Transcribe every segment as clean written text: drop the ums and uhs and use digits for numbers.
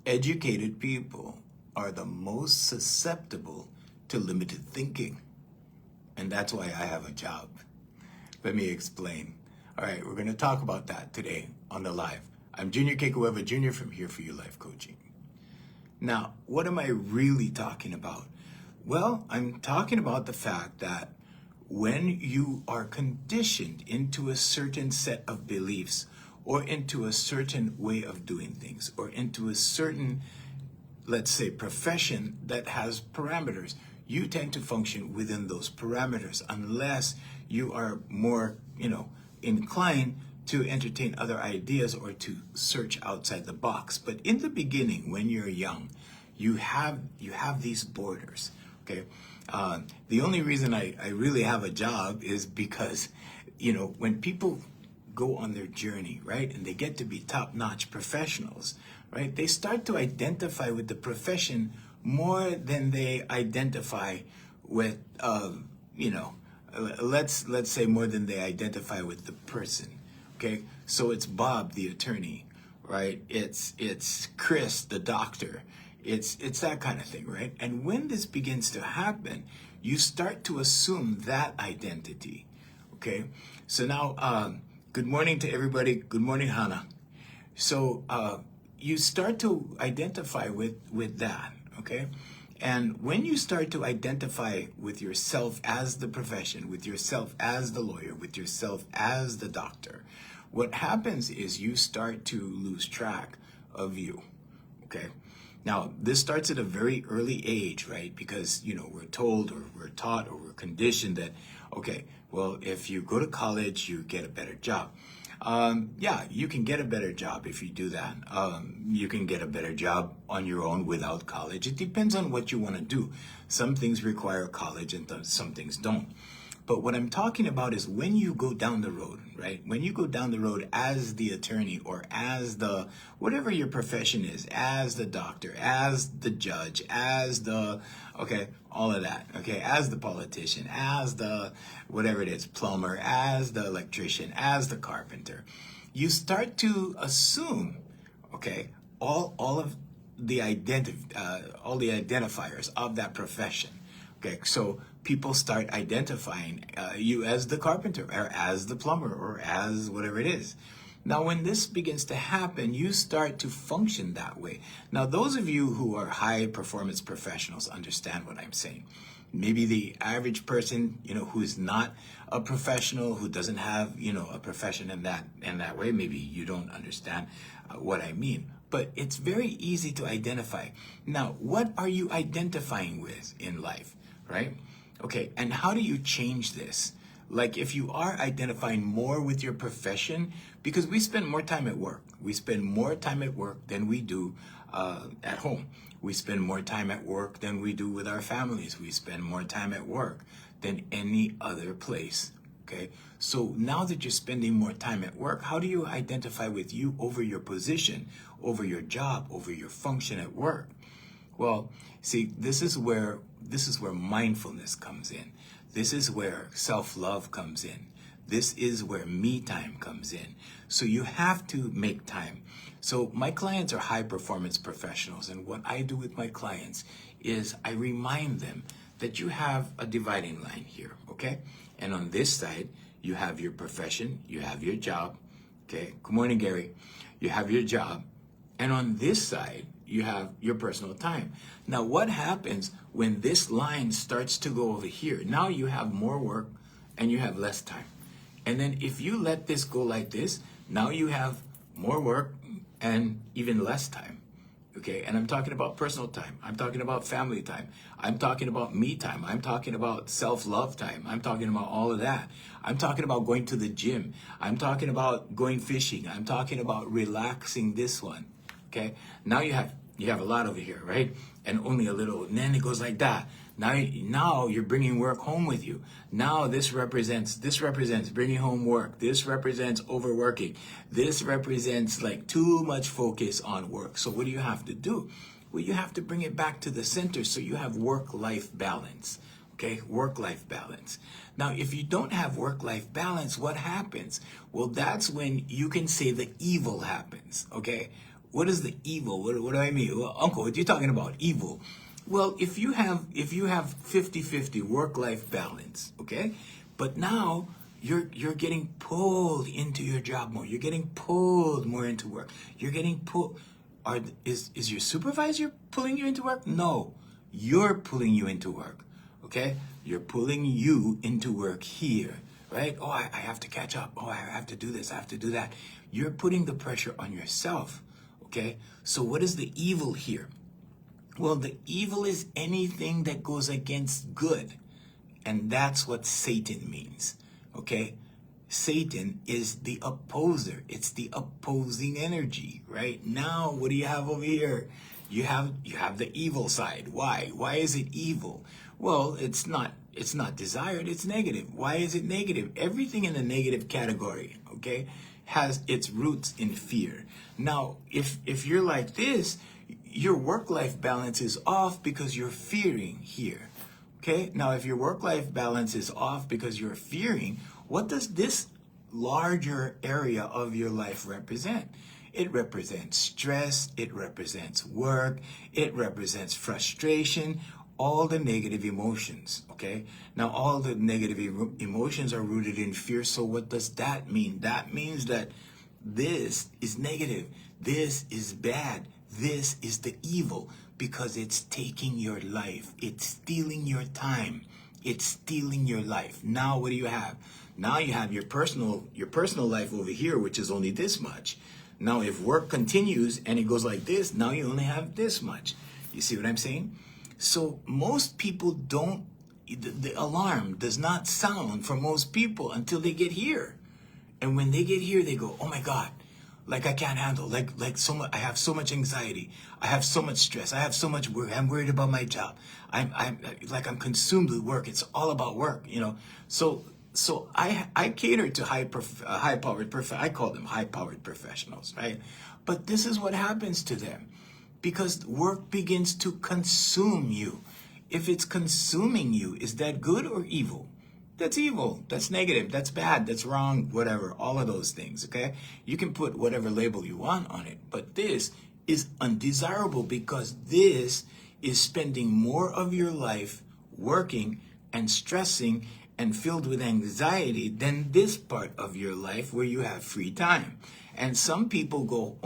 Educated people are the most susceptible to limited thinking. And that's why I have a job. Let me explain. All right, we're going to talk about that today on the live. I'm Junior Kekueva Jr. from Here For You Life Coaching. Now, what am I really talking about? Well, I'm talking about the fact that when you are conditioned into a certain set of beliefs or into a certain way of doing things or into a certain, let's say, profession that has parameters, you tend to function within those parameters unless you are more, inclined to entertain other ideas or to search outside the box. But in the beginning, when you're young, you have these borders. Okay. The only reason I really have a job is because, when people go on their journey, right, and they get to be top-notch professionals, right, they start to identify with the profession more than they identify with, let's say more than they identify with the person. Okay, so it's Bob, the attorney, right? It's Chris, the doctor. It's that kind of thing, right? And when this begins to happen, you start to assume that identity. Okay, so now, good morning to everybody. Good morning, Hannah. So you start to identify with that. Okay, and when you start to identify with yourself as the profession, with yourself as the lawyer, with yourself as the doctor, what happens is you start to lose track of you. Okay. Now, this starts at a very early age, right? Because, we're told or we're taught or we're conditioned that, okay, well, if you go to college, you get a better job. Yeah, you can get a better job if you do that. You can get a better job on your own without college. It depends on what you want to do. Some things require college and some things don't. But what I'm talking about is when you go down the road, right? When you go down the road as the attorney or as the, whatever your profession is, as the doctor, as the judge, as the, all of that, as the politician, as the, whatever it is, plumber, as the electrician, as the carpenter, you start to assume, all of the all the identifiers of that profession. Okay, so people start identifying you as the carpenter or as the plumber or as whatever it is. Now, when this begins to happen, you start to function that way. Now, those of you who are high performance professionals understand what I'm saying. Maybe the average person, who is not a professional, who doesn't have, a profession in that way, maybe you don't understand what I mean. But it's very easy to identify. Now, what are you identifying with in life, right? Okay, and how do you change this? Like if you are identifying more with your profession, because we spend more time at work. We spend more time at work than we do at home. We spend more time at work than we do with our families. We spend more time at work than any other place. Okay, so now that you're spending more time at work, how do you identify with you over your position, over your job, over your function at work? Well, see, this is where mindfulness comes in. This is where self-love comes in. This is where me time comes in. So you have to make time. So my clients are high performance professionals, and what I do with my clients is I remind them that you have a dividing line here, okay? And on this side, you have your profession, you have your job, okay? Good morning, Gary. You have your job. And on this side, you have your personal time. Now, what happens when this line starts to go over here? Now you have more work and you have less time. And then if you let this go like this, now you have more work and even less time. Okay, and I'm talking about personal time. I'm talking about family time. I'm talking about me time. I'm talking about self-love time. I'm talking about all of that. I'm talking about going to the gym. I'm talking about going fishing. I'm talking about relaxing this one. Okay, now you have a lot over here, right? And only a little, and then it goes like that. Now you're bringing work home with you. Now this represents bringing home work. This represents overworking. This represents like too much focus on work. So what do you have to do? Well, you have to bring it back to the center so you have work-life balance. Okay, work-life balance. Now, if you don't have work-life balance, what happens? Well, that's when you can say the evil happens, okay? what is the evil? What do I mean? Well, Uncle, what are you talking about? Evil. Well, if you have 50-50 work-life balance, okay? But now you're getting pulled into your job more. You're getting pulled more into work. You're getting pulled. Is your supervisor pulling you into work? No, you're pulling you into work. Okay? You're pulling you into work here, right? Oh, I have to catch up. Oh, I have to do this. I have to do that. You're putting the pressure on yourself. Okay? So what is the evil here? Well, the evil is anything that goes against good. And that's what Satan means. Okay? Satan is the opposer. It's the opposing energy, right? Now, what do you have over here? You have the evil side. Why? Why is it evil? Well, it's not desired, it's negative. Why is it negative? Everything in the negative category, okay, has its roots in fear. Now, if you're like this, your work-life balance is off because you're fearing here. Okay? Now, if your work-life balance is off because you're fearing, what does this larger area of your life represent? It represents stress, it represents work, it represents frustration, all the negative emotions, okay? Now, all the negative emotions are rooted in fear, so what does that mean? That means that this is negative, this is bad, this is the evil, because it's taking your life. It's stealing your time. It's stealing your life. Now what do you have? Now you have your personal life over here, which is only this much. Now if work continues and it goes like this, now you only have this much. You see what I'm saying? So most people don't, the alarm does not sound for most people until they get here. And when they get here, they go, oh my God, like I can't handle, like so much, I have so much anxiety, I have so much stress, I have so much work, I'm worried about my job, I'm consumed with work, it's all about work, you know. So I cater to I call them high-powered professionals, right? But this is what happens to them, because work begins to consume you. If it's consuming you, is that good or evil? That's evil, that's negative, that's bad, that's wrong, whatever, all of those things, okay? You can put whatever label you want on it, but this is undesirable because this is spending more of your life working and stressing and filled with anxiety than this part of your life where you have free time. And some people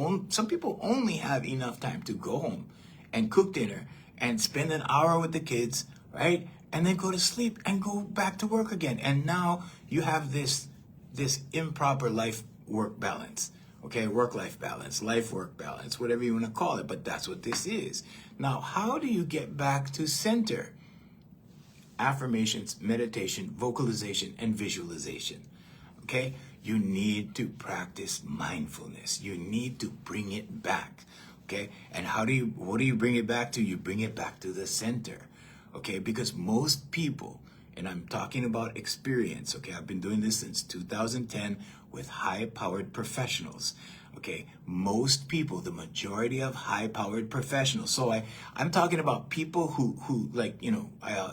only have enough time to go home and cook dinner and spend an hour with the kids, right? And then go to sleep and go back to work again. And now you have this improper life-work balance, okay? Work-life balance, life-work balance, whatever you want to call it, but that's what this is. Now, how do you get back to center? Affirmations, meditation, vocalization, and visualization, okay? You need to practice mindfulness. You need to bring it back, okay? And what do you bring it back to? You bring it back to the center. Okay, because most people, and I'm talking about experience, okay, I've been doing this since 2010 with high-powered professionals, okay, most people, the majority of high-powered professionals, so I'm talking about people who like, you know,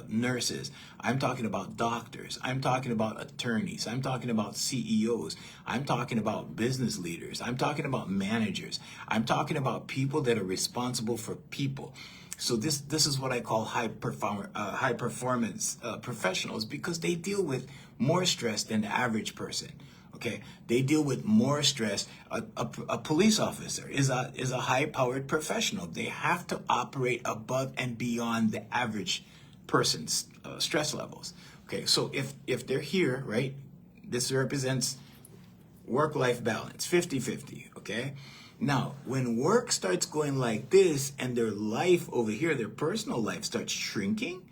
nurses, I'm talking about doctors, I'm talking about attorneys, I'm talking about CEOs, I'm talking about business leaders, I'm talking about managers, I'm talking about people that are responsible for people. So this is what I call high performance professionals, because they deal with more stress than the average person. Okay, they deal with more stress. A police officer is a high-powered professional. They have to operate above and beyond the average person's stress levels. Okay, so if they're here, right, this represents work-life balance, 50-50, okay? Now, when work starts going like this and their life over here, their personal life starts shrinking,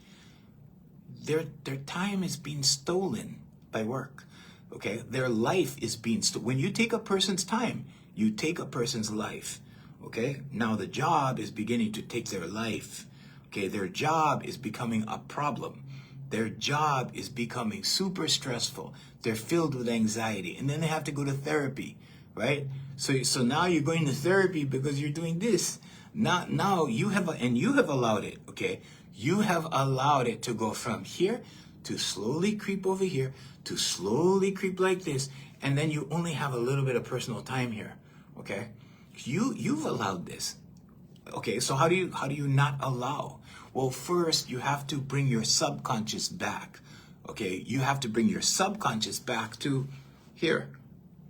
their time is being stolen by work, okay? Their life is being stolen. When you take a person's time, you take a person's life, okay? Now the job is beginning to take their life, okay? Their job is becoming a problem. Their job is becoming super stressful. They're filled with anxiety, and then they have to go to therapy, right? So now you're going to therapy because you're doing this. Now you have allowed it, okay? You have allowed it to go from here to slowly creep over here, to slowly creep like this, and then you only have a little bit of personal time here, okay? You've allowed this. Okay, so how do you not allow? Well, first you have to bring your subconscious back. Okay, you have to bring your subconscious back to here,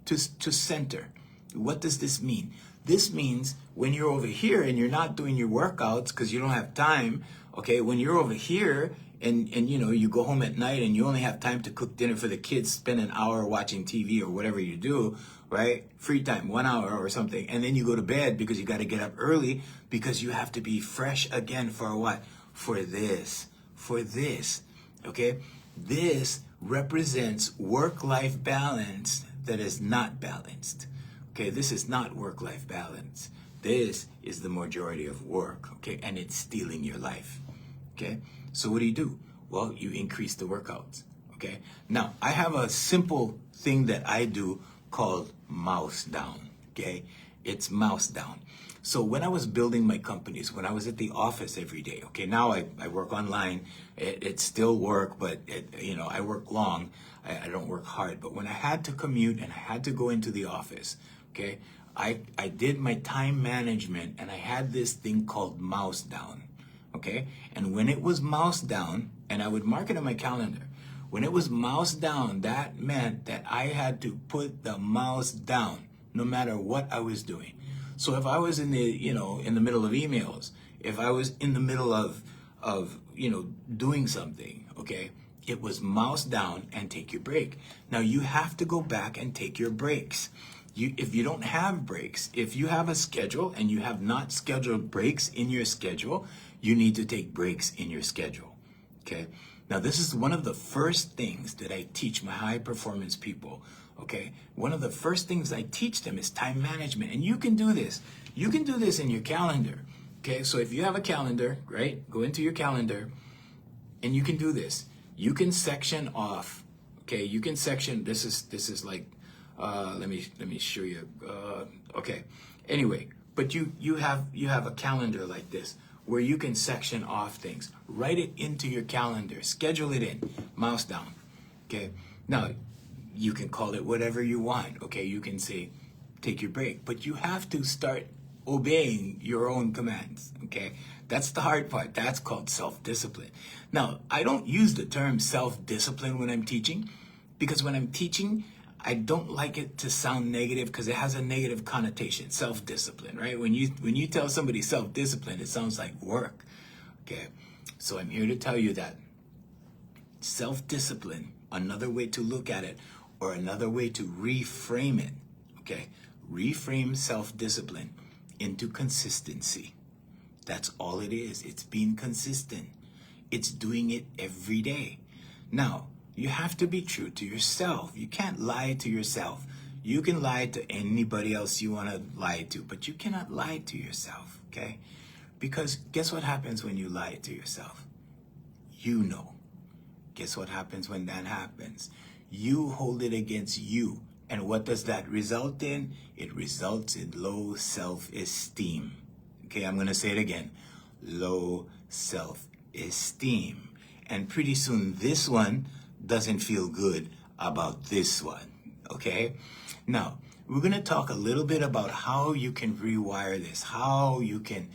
to center. What does this mean? This means when you're over here and you're not doing your workouts because you don't have time, okay, when you're over here and you know, you go home at night and you only have time to cook dinner for the kids, spend an hour watching TV or whatever you do, right? Free time, 1 hour or something. And then you go to bed because you got to get up early because you have to be fresh again for what? For this, okay? This represents work-life balance that is not balanced. Okay, this is not work-life balance. This is the majority of work, okay? And it's stealing your life, okay? So what do? Well, you increase the workouts, okay? Now, I have a simple thing that I do called mouse down, okay? It's mouse down. So when I was building my companies, when I was at the office every day, okay, now I work online. It's still work, but you know, I work long. I don't work hard. But when I had to commute and I had to go into the office, okay, I did my time management and I had this thing called mouse down, okay? And when it was mouse down, and I would mark it on my calendar, when it was mouse down, that meant that I had to put the mouse down no matter what I was doing. So if I was in the, you know, in the middle of emails, if I was in the middle of you know, doing something, okay, it was mouse down and take your break. Now you have to go back and take your breaks. If you don't have breaks, if you have a schedule and you have not scheduled breaks in your schedule, you need to take breaks in your schedule, okay? Now this is one of the first things that I teach my high performance people, okay? One of the first things I teach them is time management, and you can do this. You can do this in your calendar, okay? So if you have a calendar, right, go into your calendar and you can do this. You can section off, okay? You can section, this is like, let me show you, okay. Anyway, but you have a calendar like this where you can section off things. Write it into your calendar, schedule it in, mouse down, okay? Now, you can call it whatever you want, okay? You can say, take your break, but you have to start obeying your own commands, okay? That's the hard part. That's called self-discipline. Now, I don't use the term self-discipline when I'm teaching, because when I'm teaching, I don't like it to sound negative because it has a negative connotation, self-discipline, right? When you tell somebody self-discipline, it sounds like work, okay? So I'm here to tell you that self-discipline, another way to look at it, or another way to reframe it, okay? Reframe self-discipline into consistency. That's all it is. It's being consistent. It's doing it every day. Now, you have to be true to yourself. You can't lie to yourself. You can lie to anybody else you want to lie to, but you cannot lie to yourself, okay? Because guess what happens when you lie to yourself? You know. Guess what happens when that happens? You hold it against you. And what does that result in? It results in low self-esteem. Okay, I'm going to say it again. Low self-esteem. And pretty soon this one doesn't feel good about this one, okay? Now, we're going to talk a little bit about how you can rewire this, how you can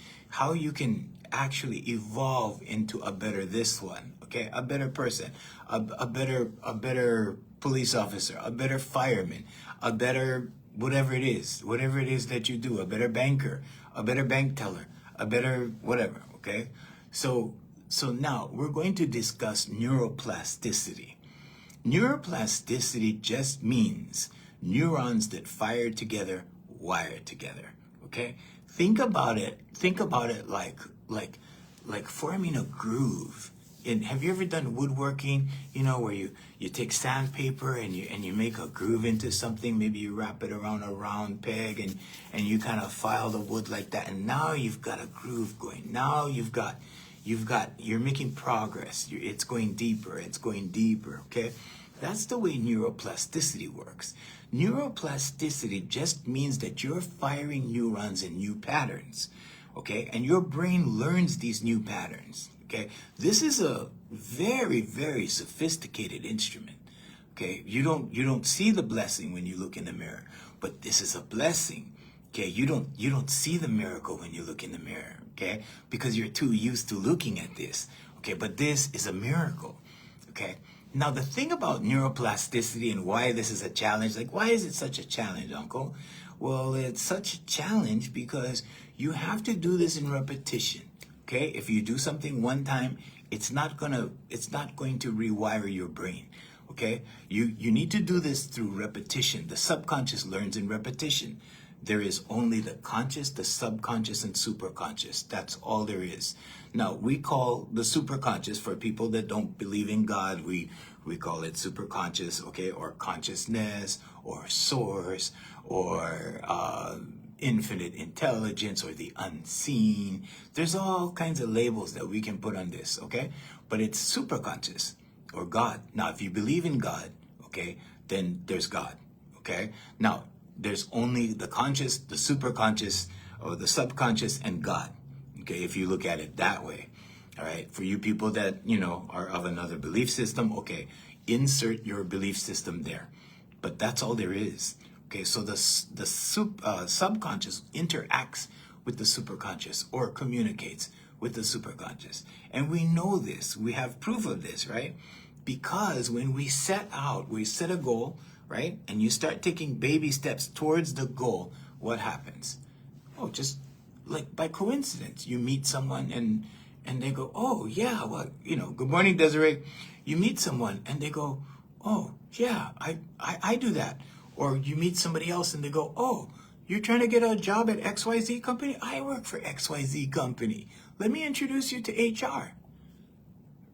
actually evolve into a better this one, okay? A better person, a better police officer, a better fireman, a better whatever it is that you do, a better banker, a better bank teller, a better whatever, okay? So now we're going to discuss neuroplasticity. Neuroplasticity just means neurons that fire together, wire together, okay? Think about it like forming a groove. And have you ever done woodworking, you know, where you take sandpaper and you make a groove into something, maybe you wrap it around a round peg and you kind of file the wood like that, and now you've got a groove going. Now you're making progress. It's going deeper, okay? That's the way neuroplasticity works. Neuroplasticity just means that you're firing neurons in new patterns, okay? And your brain learns these new patterns, okay? This is a very, very sophisticated instrument, okay? You don't see the blessing when you look in the mirror, but this is a blessing, Okay, you don't see the miracle when you look in the mirror, okay? Because you're too used to looking at this. Okay, but this is a miracle. Okay? Now the thing about neuroplasticity and why this is a challenge, like why is it such a challenge, Uncle? Well, it's such a challenge because you have to do this in repetition. Okay? If you do something one time, it's not going to rewire your brain. Okay? You need to do this through repetition. The subconscious learns in repetition. There is only the conscious, the subconscious, and superconscious. That's all there is. Now, we call the superconscious, for people that don't believe in God, we call it superconscious, okay, or consciousness, or source, or infinite intelligence, or the unseen. There's all kinds of labels that we can put on this, okay? But it's superconscious, or God. Now, if you believe in God, okay, then there's God, okay? Now, there's only the conscious, the superconscious, or the subconscious, and God. Okay, if you look at it that way. All right, for you people that, are of another belief system, okay, insert your belief system there. But that's all there is. Okay, so the subconscious interacts with the superconscious, or communicates with the superconscious. And we know this. We have proof of this, right? Because when we set a goal, right? And you start taking baby steps towards the goal, what happens? Oh, just like by coincidence, you meet someone and they go, oh, yeah, well, good morning, Desiree. You meet someone and they go, oh, yeah, I do that. Or you meet somebody else and they go, oh, you're trying to get a job at XYZ company? I work for XYZ company. Let me introduce you to HR.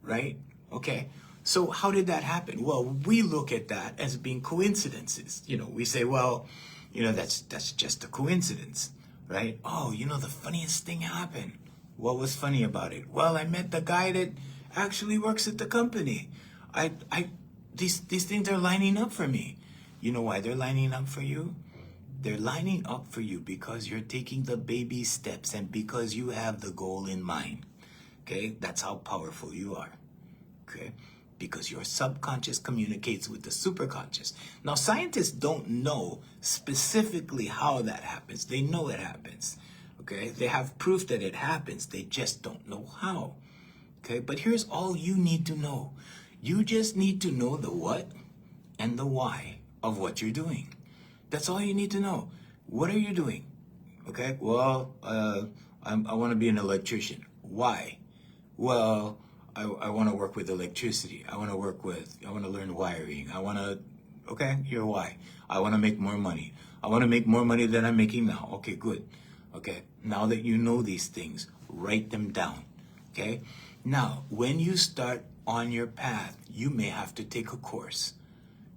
Right? Okay. So how did that happen? Well, we look at that as being coincidences. We say, well, that's just a coincidence, right? Oh, the funniest thing happened. What was funny about it? Well, I met the guy that actually works at the company. These things are lining up for me. You know why they're lining up for you? They're lining up for you because you're taking the baby steps and because you have the goal in mind. Okay? That's how powerful you are. Okay? Because your subconscious communicates with the superconscious. Now, scientists don't know specifically how that happens. They know it happens. Okay? They have proof that it happens. They just don't know how. Okay? But here's all you need to know. You just need to know the what and the why of what you're doing. That's all you need to know. What are you doing? Okay? Well, I want to be an electrician. Why? Well, I want to work with electricity. I want to learn wiring. Okay, your why. I want to make more money. I want to make more money than I'm making now. Okay, good. Okay, now that you know these things, write them down. Okay? Now, when you start on your path, you may have to take a course.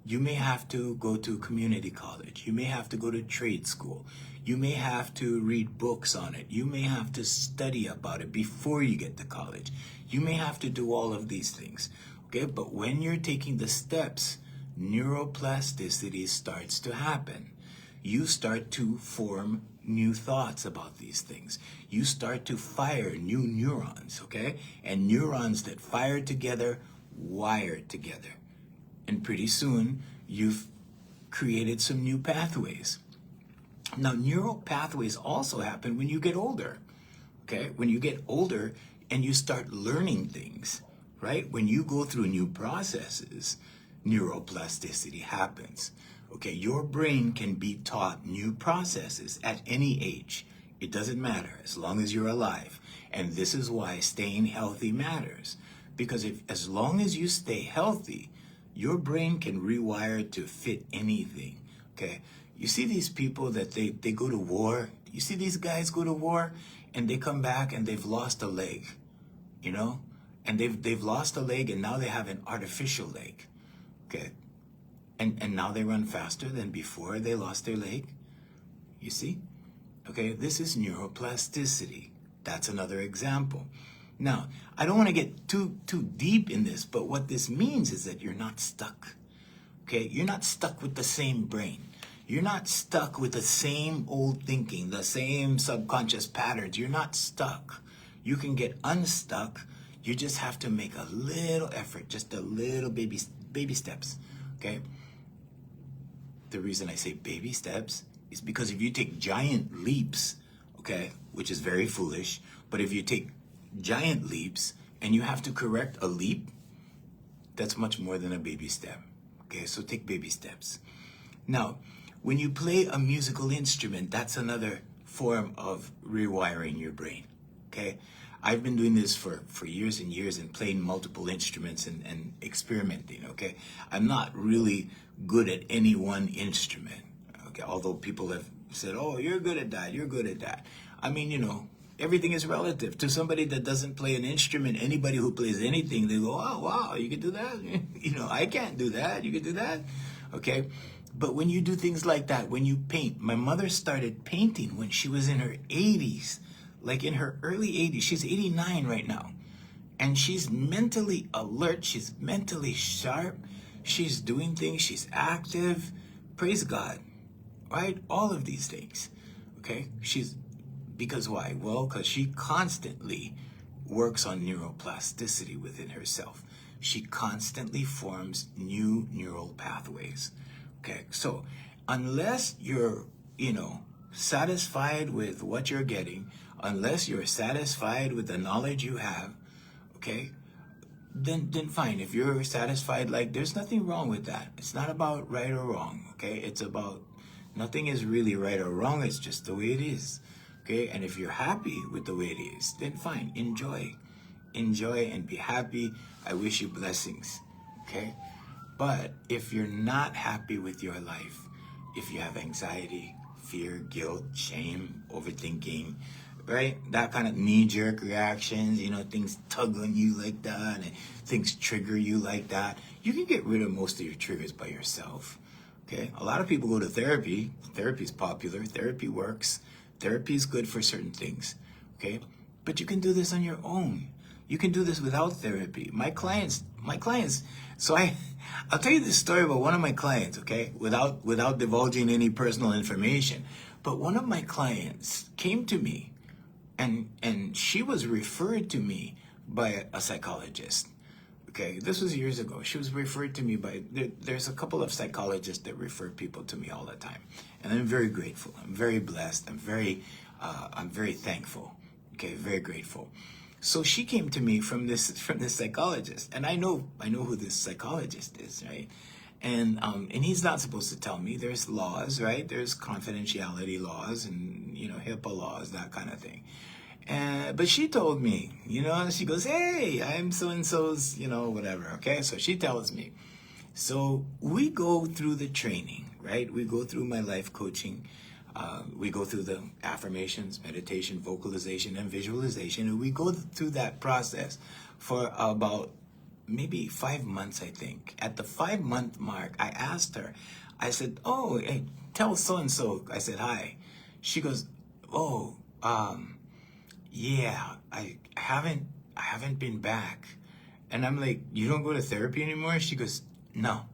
You may have to go to community college. You may have to go to trade school. You may have to read books on it. You may have to study about it before you get to college. You may have to do all of these things. Okay, but when you're taking the steps, neuroplasticity starts to happen. You start to form new thoughts about these things. You start to fire new neurons, okay? And neurons that fire together, wire together. And pretty soon, you've created some new pathways. Now, neural pathways also happen when you get older, okay? When you get older and you start learning things, right? When you go through new processes, neuroplasticity happens, okay? Your brain can be taught new processes at any age. It doesn't matter as long as you're alive. And this is why staying healthy matters. Because as long as you stay healthy, your brain can rewire to fit anything, okay? You see these people that they go to war. You see these guys go to war and they come back and they've lost a leg, And they've lost a leg and now they have an artificial leg, okay? And now they run faster than before they lost their leg. You see? Okay, this is neuroplasticity. That's another example. Now, I don't want to get too deep in this, but what this means is that you're not stuck. Okay, you're not stuck with the same brain. You're not stuck with the same old thinking, the same subconscious patterns. You're not stuck. You can get unstuck. You just have to make a little effort, just a little baby steps. Okay? The reason I say baby steps is because if you take giant leaps, okay, which is very foolish, but if you take giant leaps and you have to correct a leap, that's much more than a baby step. Okay, so take baby steps. Now, when you play a musical instrument, that's another form of rewiring your brain. Okay, I've been doing this for years and years and playing multiple instruments and experimenting. Okay, I'm not really good at any one instrument. Okay, although people have said, "Oh, you're good at that. You're good at that." I mean, everything is relative. To somebody that doesn't play an instrument, anybody who plays anything, they go, "Oh, wow, you can do that." I can't do that. You can do that. Okay. But when you do things like that, when you paint, my mother started painting when she was in her 80s, like in her early 80s. She's 89 right now. And she's mentally alert. She's mentally sharp. She's doing things. She's active. Praise God. Right? All of these things. Okay? Because why? Well, because she constantly works on neuroplasticity within herself. She constantly forms new neural pathways. Okay, so unless you're, satisfied with what you're getting, unless you're satisfied with the knowledge you have, okay, then fine. If you're satisfied, there's nothing wrong with that. It's not about right or wrong, okay? It's about nothing is really right or wrong. It's just the way it is, okay? And if you're happy with the way it is, then fine. Enjoy and be happy. I wish you blessings, okay? But if you're not happy with your life, if you have anxiety, fear, guilt, shame, overthinking, right? That kind of knee-jerk reactions, things tug on you like that and things trigger you like that. You can get rid of most of your triggers by yourself, okay? A lot of people go to therapy. Therapy is popular. Therapy works. Therapy is good for certain things, okay? But you can do this on your own. You can do this without therapy. My clients, so I'll tell you this story about one of my clients, okay? Without divulging any personal information. But one of my clients came to me and she was referred to me by a psychologist. Okay, this was years ago. She was referred to me there's a couple of psychologists that refer people to me all the time. And I'm very grateful. I'm very blessed. I'm very thankful. Okay, very grateful. So she came to me from this psychologist, and I know who this psychologist is, right? And he's not supposed to tell me. There's laws, right? There's confidentiality laws and HIPAA laws, that kind of thing. But she told me, she goes, "Hey, I'm so and so's, whatever." Okay, so she tells me. So we go through the training, right? We go through my life coaching. We go through the affirmations, meditation, vocalization, and visualization. And we go through that process for about maybe 5 months, I think. At the 5-month mark, I asked her, I said, "Oh, hey, tell so-and-so." I said, "Hi." She goes, "Oh, yeah, I haven't been back." And I'm like, "You don't go to therapy anymore?" She goes, "No."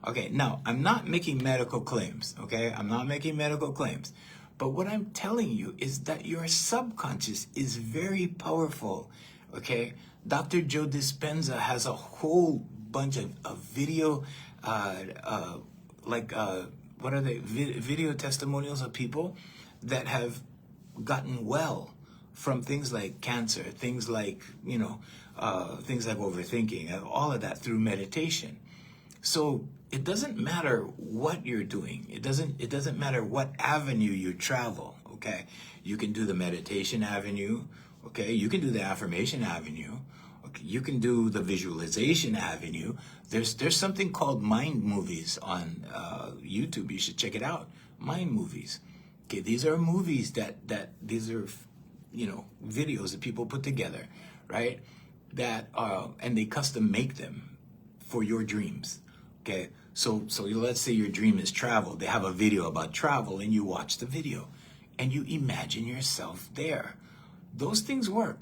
Okay, now, I'm not making medical claims, okay? I'm not making medical claims. But what I'm telling you is that your subconscious is very powerful, okay? Dr. Joe Dispenza has a whole bunch of video, what are they? Video testimonials of people that have gotten well from things like cancer, things like, things like overthinking, all of that through meditation. So it doesn't matter what you're doing. It doesn't matter what avenue you travel, okay? You can do the meditation avenue, okay? You can do the affirmation avenue. Okay? You can do the visualization avenue. There's something called Mind Movies on YouTube. You should check it out. Mind Movies. Okay, these are movies these are, videos that people put together, right? That and they custom make them for your dreams. Okay, so let's say your dream is travel. They have a video about travel and you watch the video and you imagine yourself there. Those things work.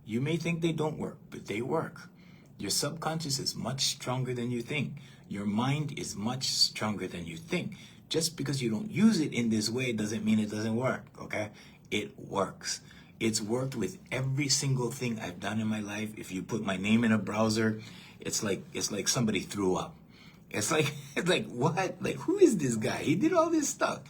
You may think they don't work, but they work. Your subconscious is much stronger than you think. Your mind is much stronger than you think. Just because you don't use it in this way doesn't mean it doesn't work, okay? It works. It's worked with every single thing I've done in my life. If you put my name in a browser, it's like somebody threw up. It's like what? Like, who is this guy? He did all this stuff.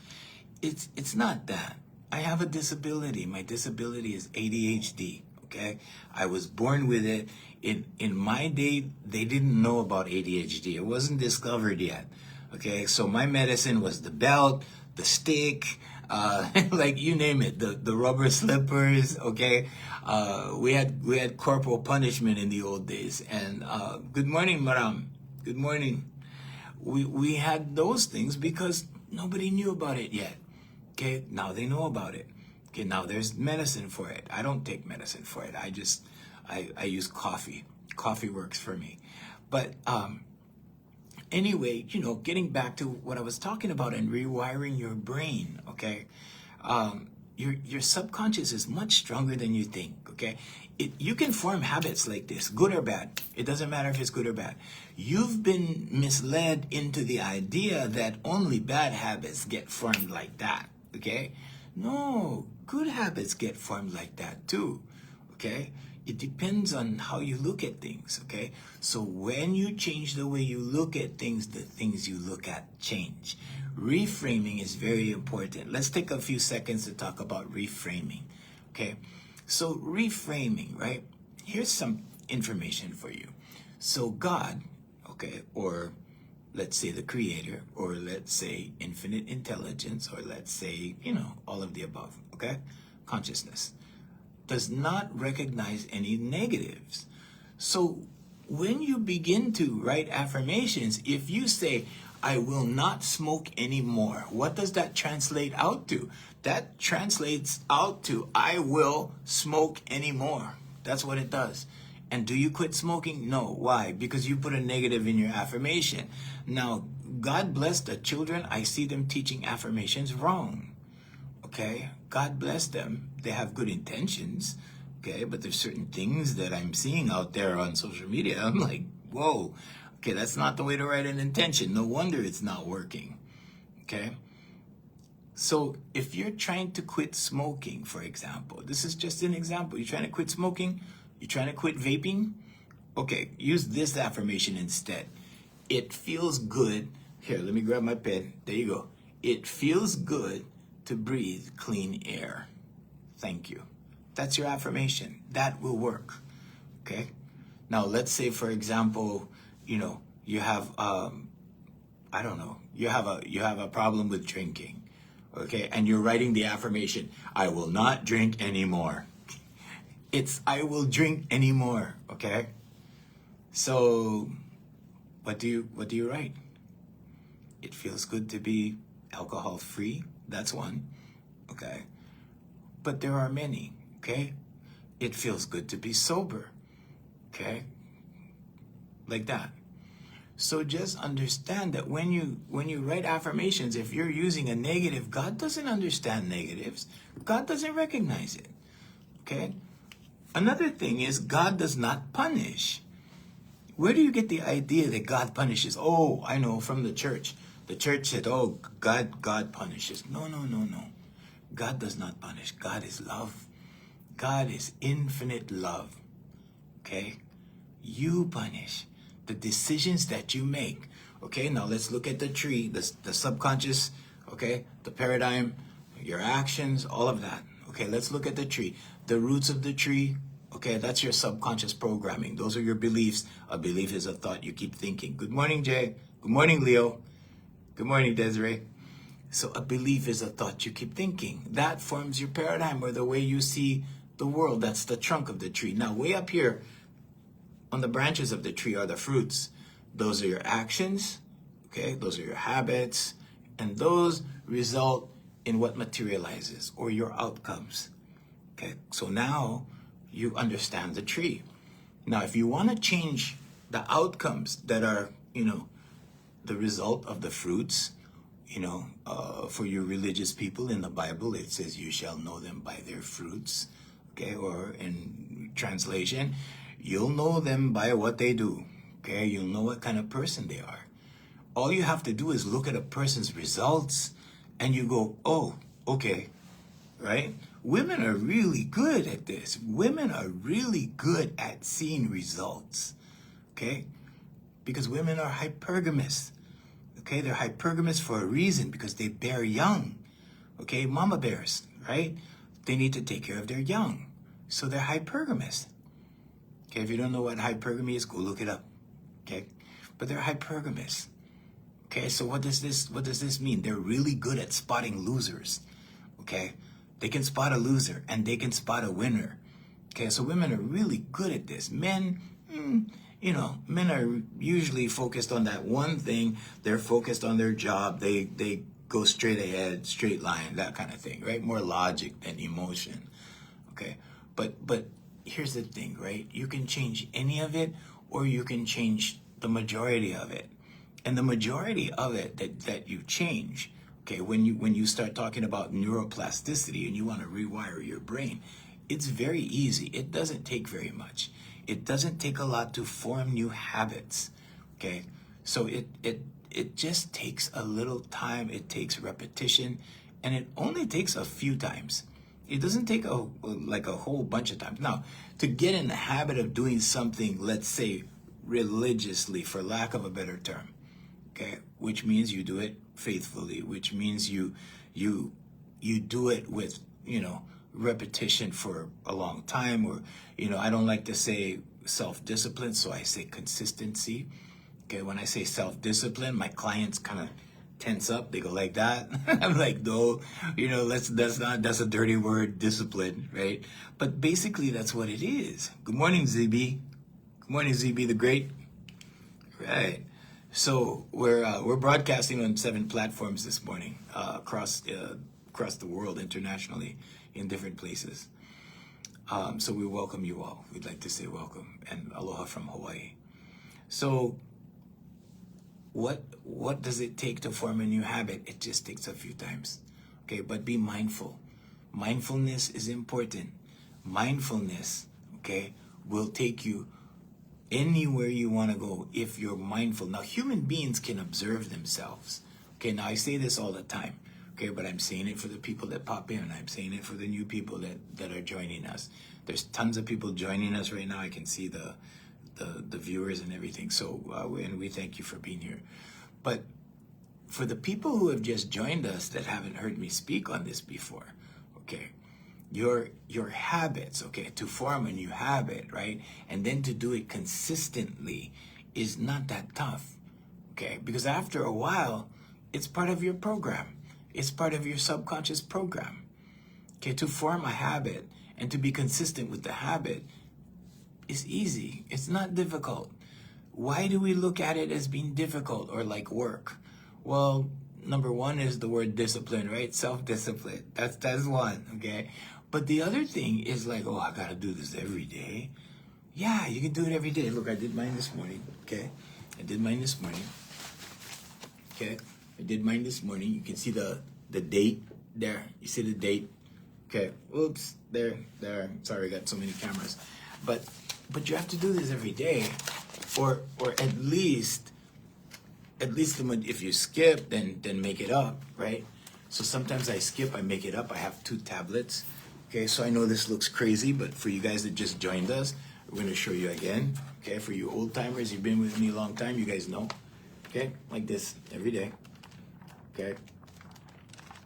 it's not that. I have a disability. My disability is ADHD. Okay, I was born with it. In my day, they didn't know about ADHD. It wasn't discovered yet. Okay, so my medicine was the belt, the stick, like you name it, the rubber slippers. Okay, we had corporal punishment in the old days. And good morning, Maram. Good morning. We had those things because nobody knew about it yet. Okay, now they know about it. Okay, now there's medicine for it. I don't take medicine for it. I use coffee. Coffee works for me. But anyway, getting back to what I was talking about and rewiring your brain, okay? Your subconscious is much stronger than you think, okay? You can form habits like this, good or bad. It doesn't matter if it's good or bad. You've been misled into the idea that only bad habits get formed like that, okay? No, good habits get formed like that too, okay? It depends on how you look at things, okay? So when you change the way you look at things, the things you look at change. Reframing is very important. Let's take a few seconds to talk about reframing, okay? So reframing, right? Here's some information for you. So God, okay, or let's say the creator, or let's say infinite intelligence, or let's say, all of the above, okay? Consciousness does not recognize any negatives. So when you begin to write affirmations, if you say, I will not smoke anymore, what does that translate out to? That translates out to, I will smoke anymore. That's what it does. And do you quit smoking? No. Why? Because you put a negative in your affirmation. Now, God bless the children. I see them teaching affirmations wrong. Okay? God bless them. They have good intentions. Okay? But there's certain things that I'm seeing out there on social media. I'm like, whoa. Okay, that's not the way to write an intention. No wonder it's not working. Okay? So if you're trying to quit smoking, for example, this is just an example. You're trying to quit smoking? You're trying to quit vaping? Okay, use this affirmation instead. It feels good. Here, let me grab my pen. There you go. It feels good to breathe clean air. Thank you. That's your affirmation. That will work. Okay? Now, let's say, for example, you have, I don't know, you have a problem with drinking. Okay? And you're writing the affirmation, I will not drink anymore. It's I will drink anymore, okay? So what do you write? It feels good to be alcohol free. That's one, okay? But there are many, okay? It feels good to be sober, okay? Like that. So just understand that when you write affirmations, if you're using a negative, God doesn't understand negatives. God doesn't recognize it, okay? Another thing is God does not punish. Where do you get the idea that God punishes? Oh, I know, from the church. The church said, oh, God punishes. No. God does not punish. God is love. God is infinite love. Okay? You punish. The decisions that you make. Okay, now let's look at the tree, the subconscious, okay, the paradigm, your actions, all of that. Okay, let's look at the tree. The roots of the tree, okay, that's your subconscious programming. Those are your beliefs. A belief is a thought you keep thinking. Good morning, Jay. Good morning, Leo. Good morning, Desiree. So a belief is a thought you keep thinking. That forms your paradigm or the way you see the world. That's the trunk of the tree. Now, way up here on the branches of the tree are the fruits. Those are your actions, okay? Those are your habits. And those result in what materializes or your outcomes. Okay, so now you understand the tree. Now, if you want to change the outcomes that are, the result of the fruits, for your religious people in the Bible, it says you shall know them by their fruits. Okay, or in translation, you'll know them by what they do. Okay, you'll know what kind of person they are. All you have to do is look at a person's results and you go, oh, okay, right? Women are really good at this. Women are really good at seeing results, okay? Because women are hypergamous, okay? They're hypergamous for a reason, because they bear young, Okay, mama bears, right? They need to take care of their young. So they're hypergamous. Okay, if you don't know what hypergamy is, go look it up. Okay? But they're hypergamous. Okay, so what does this mean? They're really good at spotting losers. Okay? They can spot a loser and they can spot a winner. Okay, so women are really good at this. Men, men are usually focused on that one thing. They're focused on their job. They go straight ahead, straight line, that kind of thing, right? More logic than emotion. Okay, but here's the thing, right? You can change any of it, or you can change the majority of it. And the majority of it that you change, okay, when you start talking about neuroplasticity and you want to rewire your brain, it's very easy. It doesn't take very much. It doesn't take a lot to form new habits. Okay, so it just takes a little time. It takes repetition, and it only takes a few times. It doesn't take a whole bunch of times. Now, to get in the habit of doing something, let's say religiously, for lack of a better term, okay, which means you do it faithfully, which means you do it with repetition for a long time, or I don't like to say self-discipline, so I say consistency. Okay, when I say self-discipline, my clients kind of tense up. They go like that. I'm like, no, that's a dirty word, discipline, right? But basically that's what it is. Good morning, ZB. Good morning, ZB the Great. Right. So we're broadcasting on 7 platforms this morning, across the world, internationally, in different places. So we welcome you all. We'd like to say welcome and aloha from Hawaii. So what does it take to form a new habit? It just takes a few times. Okay, but be mindful. Mindfulness is important. Mindfulness, okay, will take you anywhere you want to go if you're mindful. Now, human beings can observe themselves. Okay, now I say this all the time. Okay, but I'm saying it for the people that pop in. I'm saying it for the new people that are joining us. There's tons of people joining us right now. I can see the viewers and everything. So, and we thank you for being here. But for the people who have just joined us that haven't heard me speak on this before, okay, your habits, okay, to form a new habit, right, and then to do it consistently is not that tough, okay, because after a while, it's part of your program. It's part of your subconscious program. Okay, to form a habit and to be consistent with the habit is easy. It's not difficult. Why do we look at it as being difficult or like work? Well, number one is the word discipline, right? Self-discipline. That's one, okay? But the other thing is like, oh, I gotta do this every day. Yeah, you can do it every day. Look, I did mine this morning, okay? I did mine this morning, okay? I did mine this morning. You can see the date there. You see the date? Okay. Oops. There. Sorry, I got so many cameras. But you have to do this every day, or at least if you skip, then make it up, right? So sometimes I skip, I make it up. I have 2 tablets. Okay. So I know this looks crazy, but for you guys that just joined us, we're going to show you again. Okay. For you old timers, you've been with me a long time. You guys know. Okay. Like this every day. Okay,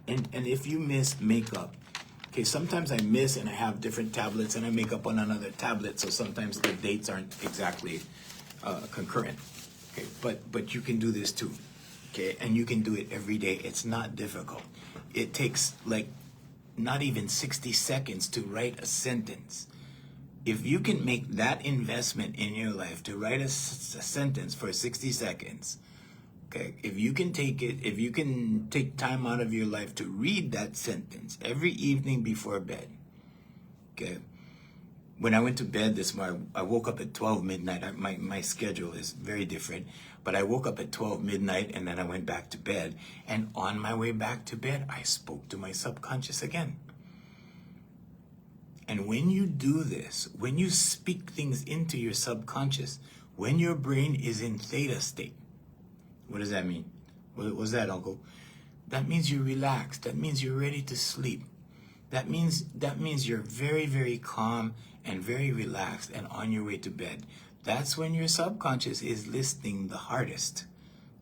and if you miss, make up. Okay, sometimes I miss and I have different tablets and I make up on another tablet, so sometimes the dates aren't exactly concurrent. Okay, but you can do this too. Okay, and you can do it every day. It's not difficult. It takes like not even 60 seconds to write a sentence. If you can make that investment in your life to write a sentence for 60 seconds, okay, if you can take time out of your life to read that sentence every evening before bed, okay. When I went to bed this morning, I woke up at 12 midnight. My schedule is very different, but I woke up at 12 midnight and then I went back to bed. And on my way back to bed, I spoke to my subconscious again. And when you do this, when you speak things into your subconscious, when your brain is in theta state, what does that mean? What was that, Uncle? That means you're relaxed. That means you're ready to sleep. That means you're very, very calm and very relaxed and on your way to bed. That's when your subconscious is listening the hardest.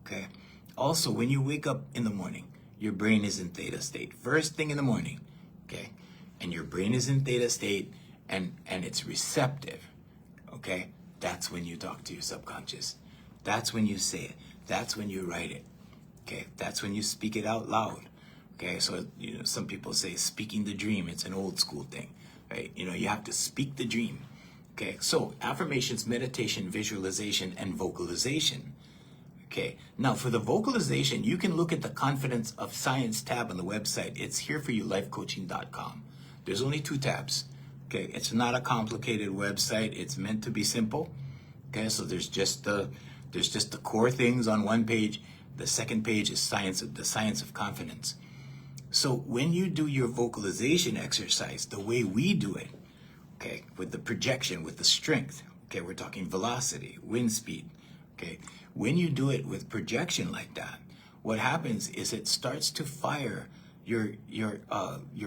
Okay? Also, when you wake up in the morning, your brain is in theta state. First thing in the morning, okay? And your brain is in theta state and it's receptive, okay? That's when you talk to your subconscious. That's when you say it. That's when you write it, okay? That's when you speak it out loud, okay? So, some people say speaking the dream. It's an old school thing, right? You have to speak the dream, okay? So affirmations, meditation, visualization, and vocalization. Okay, now for the vocalization, you can look at the Confidence of Science tab on the website. It's hereforyoulifecoaching.com. There's only 2 tabs. Okay, it's not a complicated website. It's meant to be simple. Okay, so there's just the core things on one page. The second page is the science of confidence. So when you do your vocalization exercise, the way we do it, okay, with the projection, with the strength, okay, we're talking velocity, wind speed, okay. When you do it with projection like that, what happens is it starts to fire your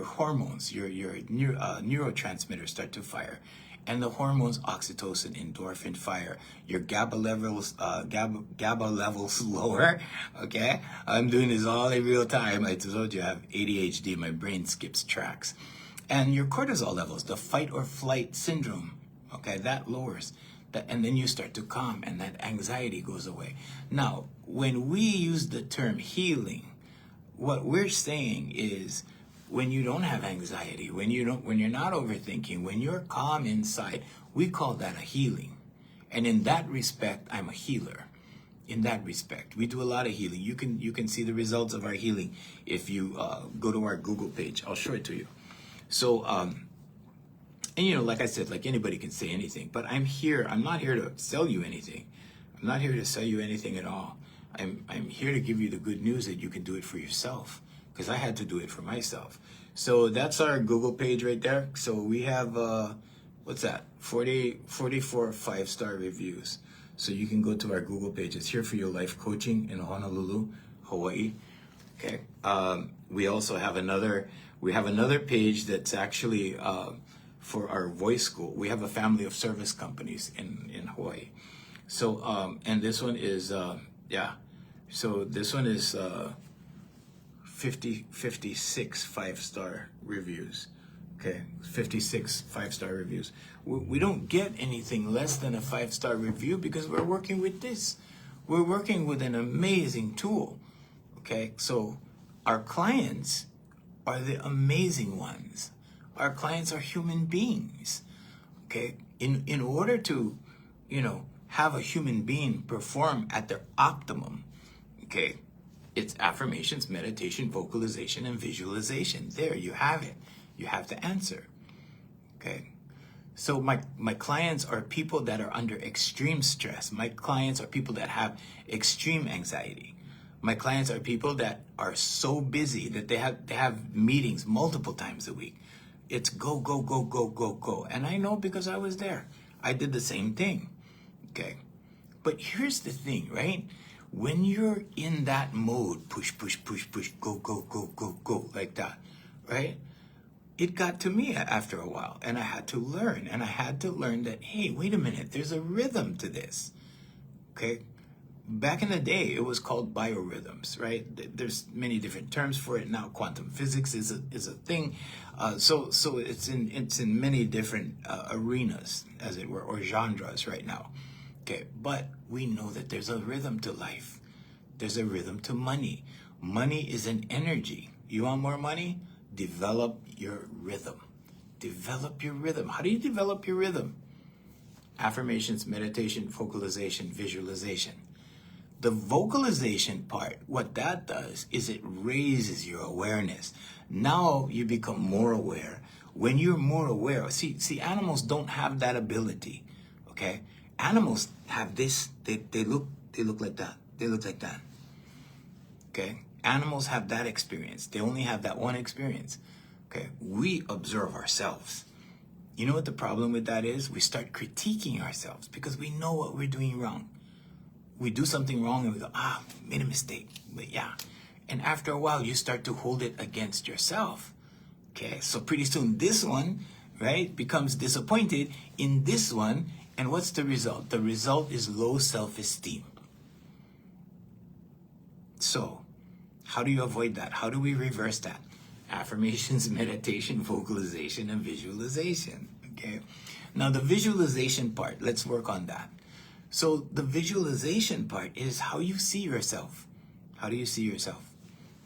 hormones, your neurotransmitters start to fire, and the hormones oxytocin, endorphin fire. Your GABA levels lower. Okay, I'm doing this all in real time. I told you I have ADHD. My brain skips tracks, and your cortisol levels, the fight or flight syndrome, okay, that lowers. And then you start to calm and that anxiety goes away. Now, when we use the term healing, what we're saying is when you don't have anxiety, when you're not overthinking, when you're calm inside, we call that a healing. And in that respect, I'm a healer. In that respect, we do a lot of healing. You can see the results of our healing if you go to our Google page. I'll show it to you. So, and like I said, like anybody can say anything, but I'm not here to sell you anything. I'm not here to sell you anything at all. I'm here to give you the good news that you can do it for yourself, because I had to do it for myself. So that's our Google page right there. So we have, what's that? 44 5-star reviews. So you can go to our Google page. It's Here for Your Life Coaching in Honolulu, Hawaii. Okay. We also have another page that's actually, for our voice school. We have a family of service companies in Hawaii. So, and this one is, so this one is 56 5-star reviews. Okay, 56 5-star reviews. We don't get anything less than a 5-star review because we're working with this. We're working with an amazing tool. Okay, so our clients are the amazing ones. Our clients are human beings, okay? In order to, have a human being perform at their optimum, okay, it's affirmations, meditation, vocalization, and visualization. There, you have it. You have the answer, okay? So my clients are people that are under extreme stress. My clients are people that have extreme anxiety. My clients are people that are so busy that they have meetings multiple times a week. It's go, go, go, go, go, go. And I know because I was there. I did the same thing, okay? But here's the thing, right? When you're in that mode, push, push, push, push, go, go, go, go, go, like that, right? It got to me after a while, and I had to learn. And I had to learn that, hey, wait a minute, there's a rhythm to this, okay? Back in the day, it was called biorhythms, right? There's many different terms for it now. Quantum physics is a thing. So it's in many different arenas, as it were, or genres right now. Okay, but we know that there's a rhythm to life. There's a rhythm to money. Money is an energy. You want more money? Develop your rhythm. Develop your rhythm. How do you develop your rhythm? Affirmations, meditation, vocalization, visualization. The vocalization part, what that does is it raises your awareness. Now you become more aware. When you're more aware, see, animals don't have that ability, okay? Animals have this, they look like that. They look like that, okay? Animals have that experience. They only have that one experience, okay? We observe ourselves. You know what the problem with that is? We start critiquing ourselves because we know what we're doing wrong. We do something wrong and we go, made a mistake. But yeah. And after a while, you start to hold it against yourself. Okay, so pretty soon this one, right, becomes disappointed in this one. And what's the result? The result is low self-esteem. So How do you avoid that? How do we reverse that? Affirmations, meditation, vocalization, and visualization. Okay. Now the visualization part, let's work on that. So the visualization part is how you see yourself. How do you see yourself?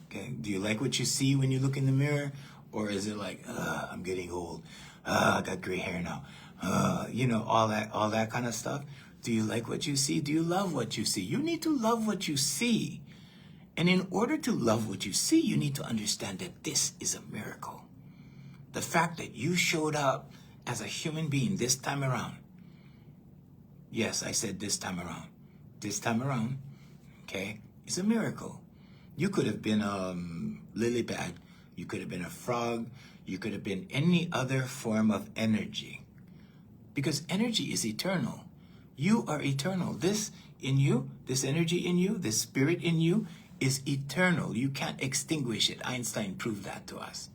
Okay. Do you like what you see when you look in the mirror? Or is it like, I'm getting old. I got gray hair now. You know, all that kind of stuff. Do you like what you see? Do you love what you see? You need to love what you see. And in order to love what you see, you need to understand that this is a miracle. The fact that you showed up as a human being this time around. Yes, I said this time around. This time around, okay, is a miracle. You could have been a lily pad. You could have been a frog. You could have been any other form of energy. Because energy is eternal. You are eternal. This in you, this energy in you, this spirit in you is eternal. You can't extinguish it. Einstein proved that to us.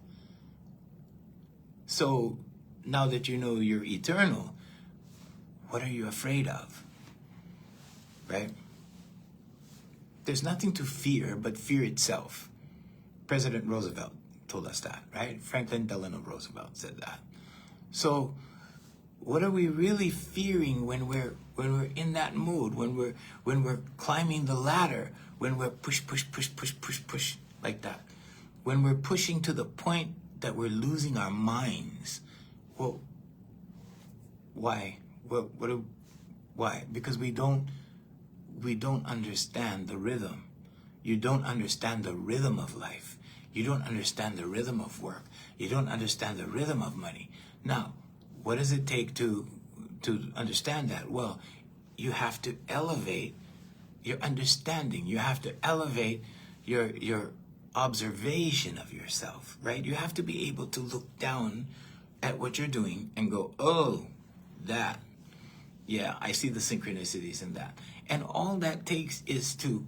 So now that you know you're eternal, what are you afraid of? Right? There's nothing to fear but fear itself. President Roosevelt told us that, right? Franklin Delano Roosevelt said that. So what are we really fearing when we're in that mood, when we're climbing the ladder, when we're push like that, when we're pushing to the point that we're losing our minds? Well, why? Why? Because we don't understand the rhythm. You don't understand the rhythm of life. You don't understand the rhythm of work. You don't understand the rhythm of money. Now, what does it take to understand that? Well, you have to elevate your understanding. You have to elevate your observation of yourself, right? You have to be able to look down at what you're doing and go, oh, that. Yeah, I see the synchronicities in that. And all that takes is to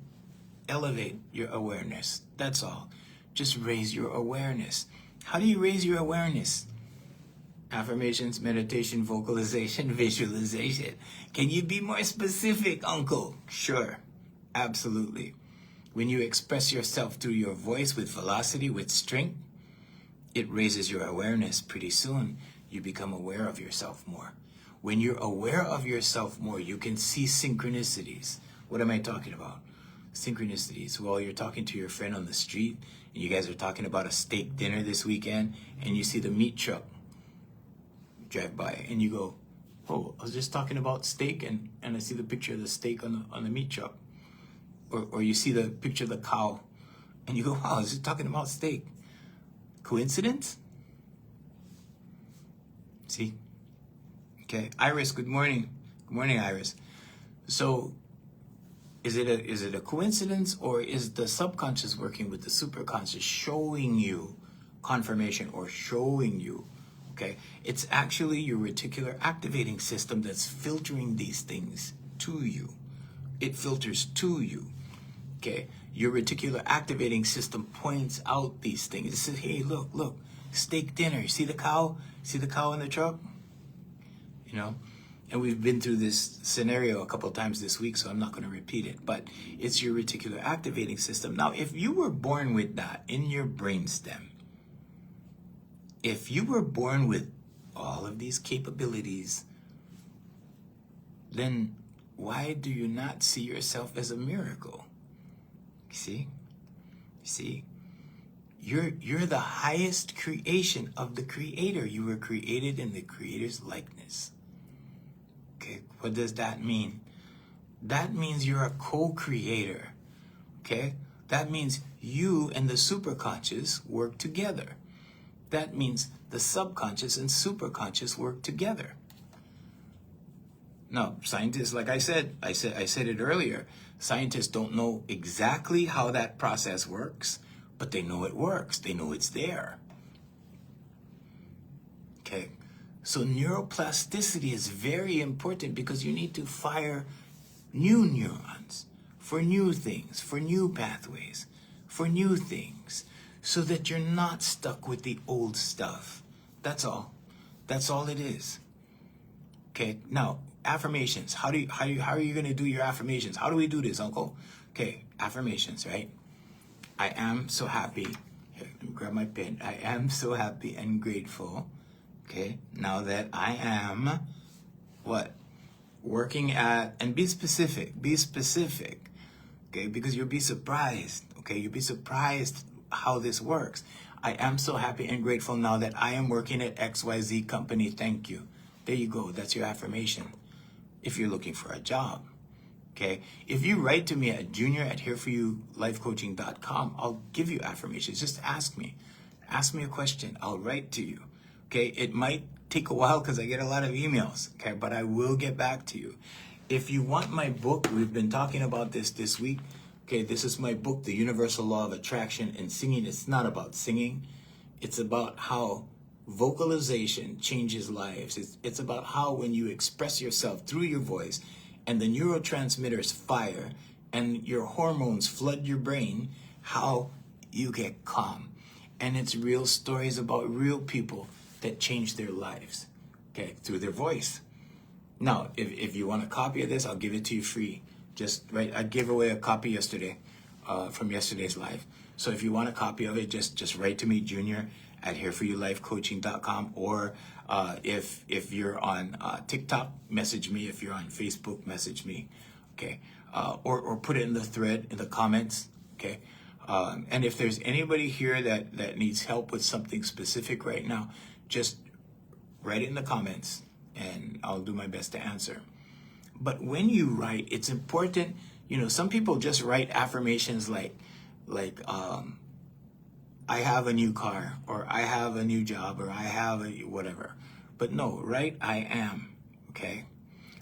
elevate your awareness. That's all. Just raise your awareness. How do you raise your awareness? Affirmations, meditation, vocalization, visualization. Can you be more specific, Uncle? Sure, absolutely. When you express yourself through your voice with velocity, with strength, it raises your awareness. Pretty soon, you become aware of yourself more. When you're aware of yourself more, you can see synchronicities. What am I talking about? Synchronicities. Well, you're talking to your friend on the street, and you guys are talking about a steak dinner this weekend, and you see the meat truck drive by, and you go, oh, I was just talking about steak, and I see the picture of the steak on the meat truck. Or you see the picture of the cow, and you go, wow, I was just talking about steak. Coincidence? See? Okay, Iris, good morning. Good morning, Iris. So, is it a coincidence, or is the subconscious working with the superconscious showing you confirmation or showing you? Okay, it's actually your reticular activating system that's filtering these things to you. It filters to you. Okay, your reticular activating system points out these things. It says, hey, look, steak dinner. See the cow? See the cow in the truck? You know, and we've been through this scenario a couple of times this week, so I'm not going to repeat it, but it's your reticular activating system. Now, if you were born with that in your brainstem, if you were born with all of these capabilities, then why do you not see yourself as a miracle? See? You're the highest creation of the Creator. You were created in the Creator's likeness. Okay, what does that mean? That means you're a co-creator. Okay? That means you and the superconscious work together. That means the subconscious and superconscious work together. Now, scientists, like I said it earlier, scientists don't know exactly how that process works, but they know it works. They know it's there. Okay? So neuroplasticity is very important because you need to fire new neurons for new things, for new pathways, for new things, so that you're not stuck with the old stuff. That's all. That's all it is. Okay, now affirmations. How are you going to do your affirmations? How do we do this, Uncle? Okay, affirmations, right? I am so happy. Here, let me grab my pen. I am so happy and grateful. Okay, now that I am what? Working at, and be specific. Be specific. Okay, because you'll be surprised. Okay, you'll be surprised how this works. I am so happy and grateful now that I am working at XYZ company. Thank you. There you go. That's your affirmation. If you're looking for a job. Okay. If you write to me at junior@hereforyoulifecoaching.com, I'll give you affirmations. Just ask me. Ask me a question. I'll write to you. Okay. It might take a while because I get a lot of emails. Okay. But I will get back to you. If you want my book, we've been talking about this week. Okay. This is my book, The Universal Law of Attraction and Singing. It's not about singing. It's about how vocalization changes lives. It's about how when you express yourself through your voice, and the neurotransmitters fire and your hormones flood your brain, how you get calm. And it's real stories about real people that change their lives, okay, through their voice. Now, if you want a copy of this, I'll give it to you free. Just right, I gave away a copy yesterday from yesterday's live. So if you want a copy of it, just write to me, junior@hereforyoulifecoaching.com, or if you're on TikTok, message me. If you're on Facebook, message me, okay? Or put it in the thread, in the comments, okay? And if there's anybody here that needs help with something specific right now, just write it in the comments, and I'll do my best to answer. But when you write, it's important, some people just write affirmations like I have a new car, or I have a new job, or I have a whatever. But no, write I am, okay?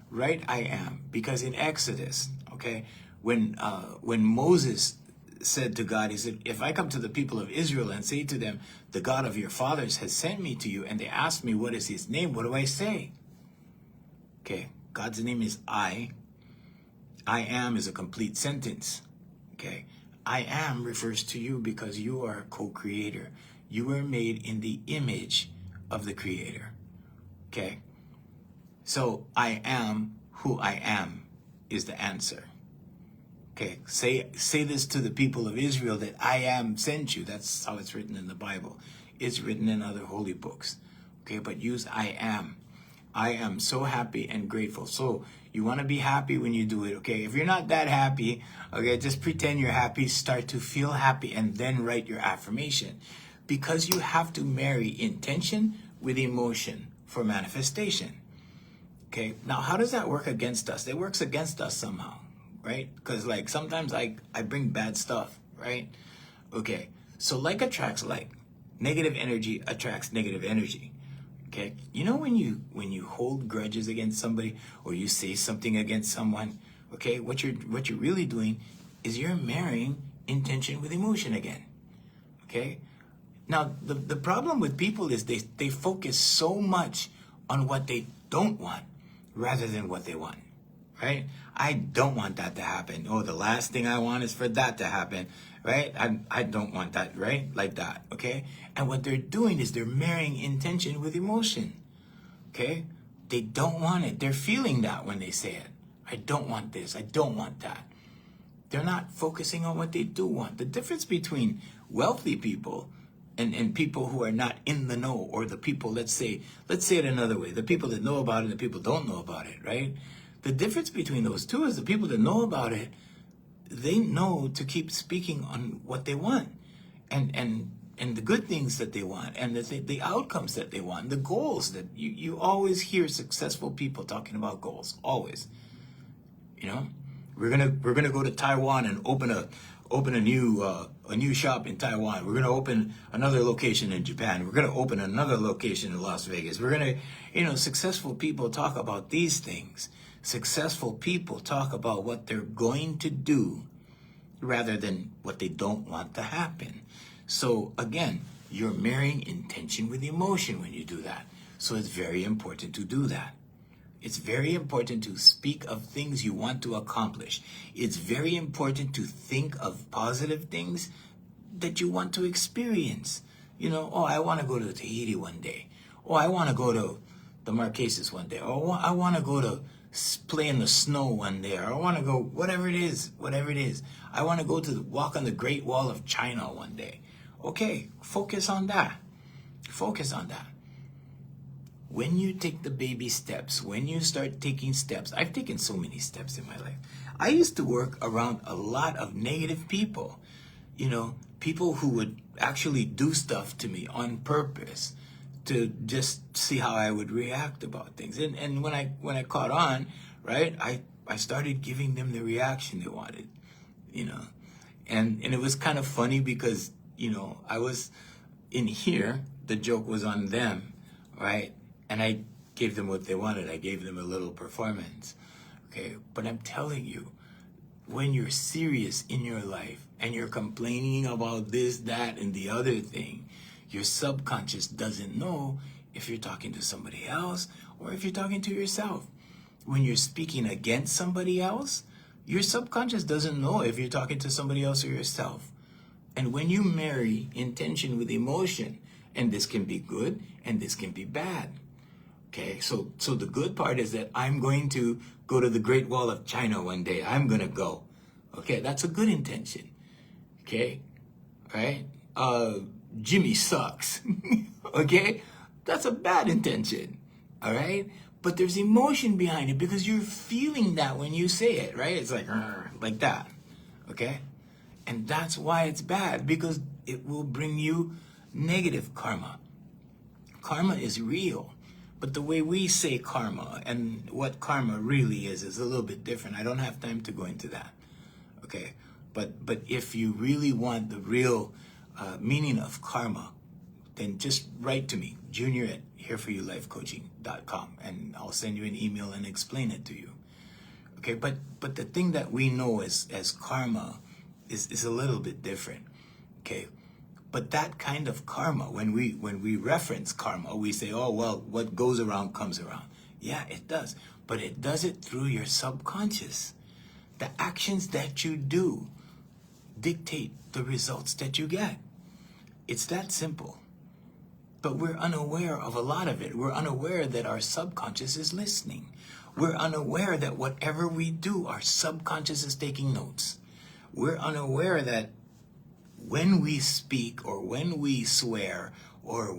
Write I am, because in Exodus, okay, when Moses said to God, he said, if I come to the people of Israel and say to them, the God of your fathers has sent me to you, and they ask me what is his name, what do I say? Okay, God's name is I. I am is a complete sentence, okay? I am refers to you because you are a co-creator. You were made in the image of the Creator. Okay? So I am who I am is the answer. Okay? Say this to the people of Israel, that I am sent you. That's how it's written in the Bible. It's written in other holy books. Okay? But use I am. I am so happy and grateful. So you want to be happy when you do it, okay? If you're not that happy, okay, just pretend you're happy, start to feel happy, and then write your affirmation. Because you have to marry intention with emotion for manifestation. Okay, now how does that work against us? It works against us somehow, right? Because like sometimes I bring bad stuff, right? Okay, so like attracts like. Negative energy attracts negative energy. Okay, when you hold grudges against somebody, or you say something against someone, okay, what you're really doing is you're marrying intention with emotion again. Okay, now the problem with people is they focus so much on what they don't want rather than what they want, right? I don't want that to happen. Oh, the last thing I want is for that to happen, right? I don't want that, right? Like that, okay? And what they're doing is they're marrying intention with emotion, okay? They don't want it. They're feeling that when they say it. I don't want this. I don't want that. They're not focusing on what they do want. The difference between wealthy people and people who are not in the know, or the people, let's say it another way, the people that know about it and the people don't know about it, right? The difference between those two is the people that know about it, they know to keep speaking on what they want, and the good things that they want, and the outcomes that they want, the goals that you always hear successful people talking about goals, always. We're gonna go to Taiwan and open a new shop in Taiwan. We're gonna open another location in Japan. We're gonna open another location in Las Vegas. We're gonna, successful people talk about these things. Successful people talk about what they're going to do rather than what they don't want to happen. So again, you're marrying intention with emotion when you do that. So it's very important to do that. It's very important to speak of things you want to accomplish. It's very important to think of positive things that you want to experience. I want to go to Tahiti one day. Oh, I want to go the Marquesas one day, or I want to go to play in the snow one day, or I want to go, whatever it is. I want to go to walk on the Great Wall of China one day. Okay, focus on that. Focus on that. When you take the baby steps, when you start taking steps, I've taken so many steps in my life. I used to work around a lot of negative people, people who would actually do stuff to me on purpose to just see how I would react about things. And when I caught on, right, I started giving them the reaction they wanted, and it was kind of funny because, I was in here, the joke was on them, right? And I gave them what they wanted. I gave them a little performance, okay? But I'm telling you, when you're serious in your life and you're complaining about this, that, and the other thing, your subconscious doesn't know if you're talking to somebody else or if you're talking to yourself. When you're speaking against somebody else, your subconscious doesn't know if you're talking to somebody else or yourself. And when you marry intention with emotion, and this can be good and this can be bad. Okay, so the good part is that I'm going to go to the Great Wall of China one day. I'm going to go. Okay, that's a good intention. Okay, right? Jimmy sucks. Okay, that's a bad intention. All right? But there's emotion behind it because you're feeling that when you say it, right? It's like that. Okay? And that's why it's bad, because it will bring you negative karma. Karma is real. But the way we say karma and what karma really is a little bit different. I don't have time to go into that. Okay? But if you really want the real meaning of karma, then just write to me, junior@hereforyoulifecoaching.com, and I'll send you an email and explain it to you. Okay? But the thing that we know as karma is a little bit different. Okay? But that kind of karma, when we reference karma, we say, oh, well, what goes around comes around. Yeah, it does. But it does it through your subconscious. The actions that you do dictate the results that you get. It's that simple. But we're unaware of a lot of it. We're unaware that our subconscious is listening. We're unaware that whatever we do, our subconscious is taking notes. We're unaware that when we speak or when we swear or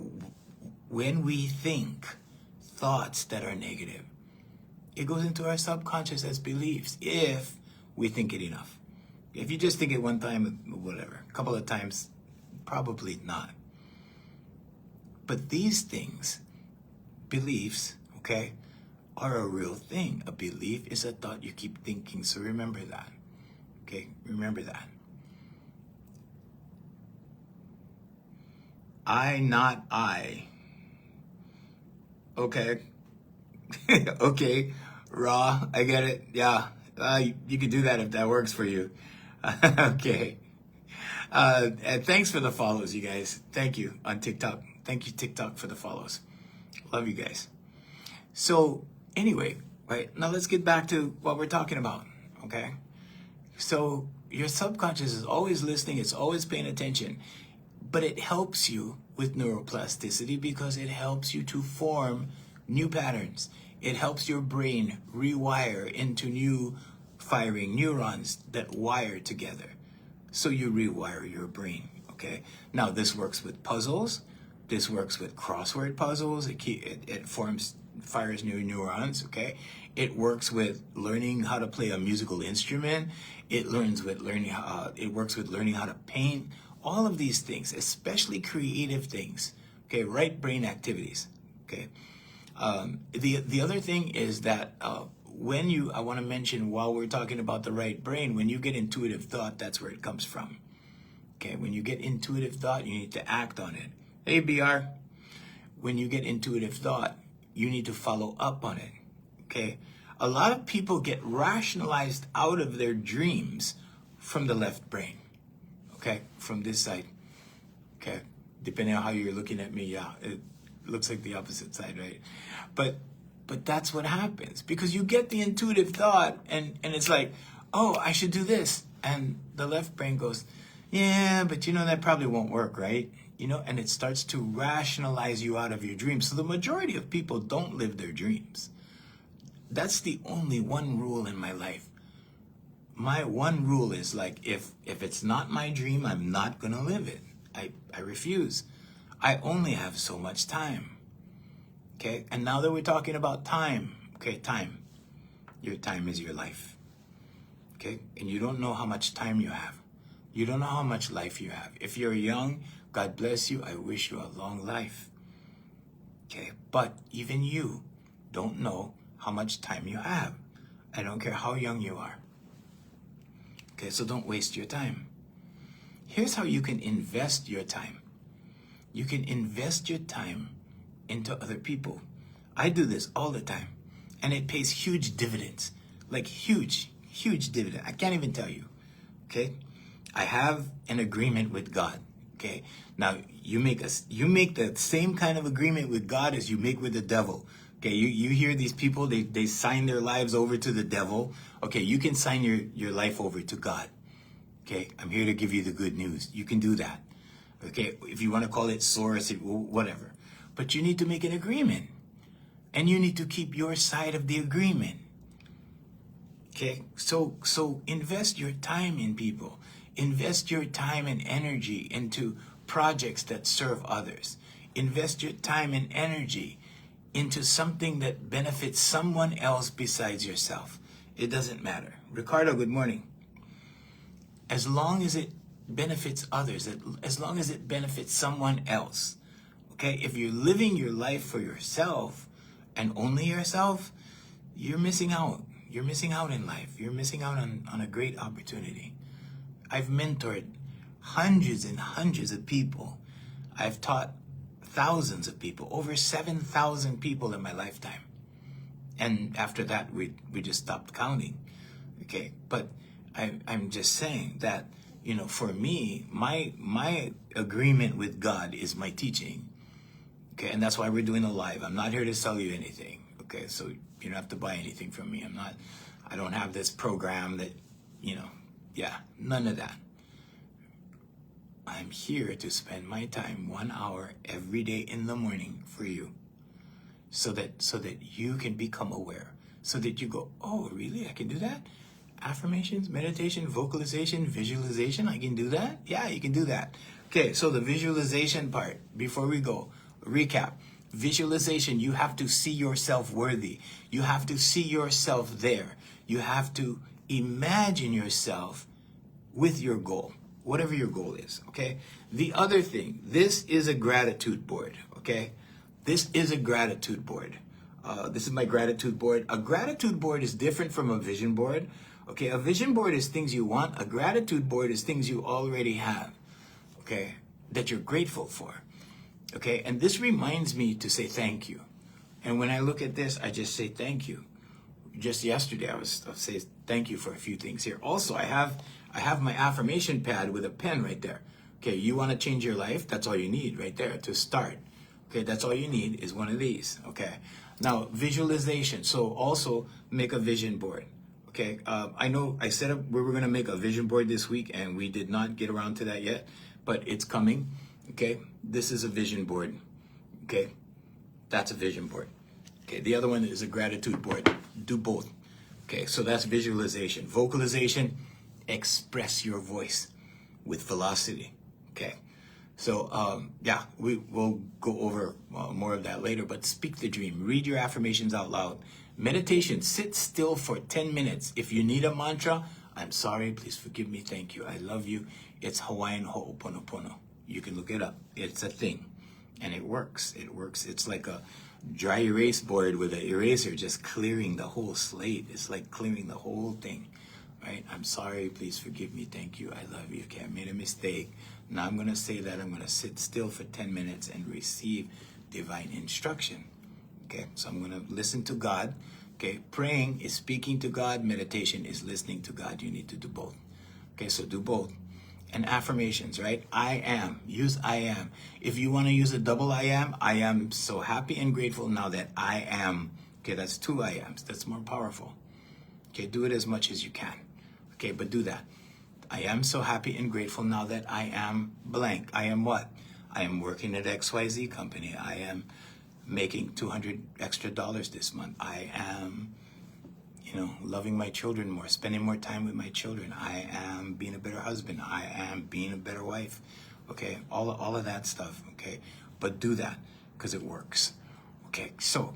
when we think thoughts that are negative, it goes into our subconscious as beliefs if we think it enough. If you just think it one time, whatever, a couple of times, probably not. But these things, beliefs, okay, are a real thing. A belief is a thought you keep thinking, so remember that. Okay, remember that. I, not I. Okay. Okay, Raw, I get it. Yeah, you can do that if that works for you. Okay. And thanks for the follows, you guys. Thank you on TikTok. Thank you, TikTok, for the follows. Love you guys. So anyway, right, now let's get back to what we're talking about, okay? So your subconscious is always listening. It's always paying attention. But it helps you with neuroplasticity because it helps you to form new patterns. It helps your brain rewire into new firing neurons that wire together. So you rewire your brain, okay? Now, this works with puzzles. This works with crossword puzzles. It fires new neurons, okay? It works with learning how to play a musical instrument. It works with learning how to paint. All of these things, especially creative things, okay? Right brain activities, okay? The other thing is that I want to mention while we're talking about the right brain, when you get intuitive thought, that's where it comes from. Okay, when you get intuitive thought, you need to act on it. Hey, BR, when you get intuitive thought, you need to follow up on it. Okay, a lot of people get rationalized out of their dreams from the left brain. Okay, from this side. Okay, depending on how you're looking at me, yeah, it looks like the opposite side, right? But that's what happens because you get the intuitive thought and it's like, oh, I should do this. And the left brain goes, yeah, but that probably won't work, right? and it starts to rationalize you out of your dreams. So the majority of people don't live their dreams. That's the only one rule in my life. My one rule is like, if it's not my dream, I'm not gonna live it. I refuse. I only have so much time. Okay, and now that we're talking about time, okay, time. Your time is your life. Okay, and you don't know how much time you have. You don't know how much life you have. If you're young, God bless you. I wish you a long life. Okay, but even you don't know how much time you have. I don't care how young you are. Okay, so don't waste your time. Here's how you can invest your time. You can invest your time into other people. I do this all the time, and it pays huge dividends, like huge dividend. I can't even tell you. Okay, I have an agreement with God. Okay, now you make the same kind of agreement with God as you make with the devil. Okay, you hear these people, they sign their lives over to the devil. Okay, you can sign your life over to God. Okay, I'm here to give you the good news. You can do that. Okay, if you want to call it source, whatever. But you need to make an agreement. And you need to keep your side of the agreement. Okay, so invest your time in people. Invest your time and energy into projects that serve others. Invest your time and energy into something that benefits someone else besides yourself. It doesn't matter. Ricardo, good morning. As long as it benefits others, as long as it benefits someone else. Okay, if you're living your life for yourself and only yourself, you're missing out. You're missing out in life. You're missing out on a great opportunity. I've mentored hundreds and hundreds of people. I've taught thousands of people, over 7,000 people in my lifetime. And after that, we just stopped counting. Okay, but I'm just saying that, for me, my agreement with God is my teaching. Okay, and that's why we're doing a live. I'm not here to sell you anything. Okay, so you don't have to buy anything from me. I don't have this program that, none of that. I'm here to spend my time 1 hour every day in the morning for you. So that you can become aware. So that you go, oh, really? I can do that? Affirmations, meditation, vocalization, visualization, I can do that? Yeah, you can do that. Okay, so the visualization part, before we go, recap. Visualization, you have to see yourself worthy. You have to see yourself there. You have to imagine yourself with your goal, whatever your goal is, okay? The other thing, this is a gratitude board, okay? This is a gratitude board. This is my gratitude board. A gratitude board is different from a vision board. Okay, a vision board is things you want. A gratitude board is things you already have, okay, that you're grateful for. Okay, and this reminds me to say thank you. And when I look at this, I just say thank you. Just yesterday, I'll say thank you for a few things here. Also, I have my affirmation pad with a pen right there. Okay, you want to change your life? That's all you need right there to start. Okay, that's all you need is one of these. Okay, now visualization. So also make a vision board. Okay, I know I said we were going to make a vision board this week and we did not get around to that yet, but it's coming. Okay, this is a vision board. Okay, that's a vision board. Okay, the other one is a gratitude board. Do both. Okay, so that's visualization. Vocalization, express your voice with velocity. Okay, so yeah, we will go over more of that later, but speak the dream. Read your affirmations out loud. Meditation, sit still for 10 minutes. If you need a mantra, I'm sorry, please forgive me, thank you, I love you. It's Hawaiian Ho'oponopono. You can look it up. It's a thing. And it works. It works. It's like a dry erase board with an eraser just clearing the whole slate. It's like clearing the whole thing. Right? I'm sorry, please forgive me, thank you, I love you. Okay, I made a mistake. Now I'm going to say that I'm going to sit still for 10 minutes and receive divine instruction. Okay, so I'm going to listen to God. Okay, praying is speaking to God. Meditation is listening to God. You need to do both. Okay, so do both. And affirmations, right? I am. Use I am. If you want to use a double I am so happy and grateful now that I am. Okay, that's 2 I ams. That's more powerful. Okay, do it as much as you can. Okay, but do that. I am so happy and grateful now that I am blank. I am what? I am working at XYZ company. I am making $200 extra this month. I am, loving my children more, spending more time with my children. I am being a better husband. I am being a better wife. Okay, all of that stuff. Okay, but do that because it works. Okay, so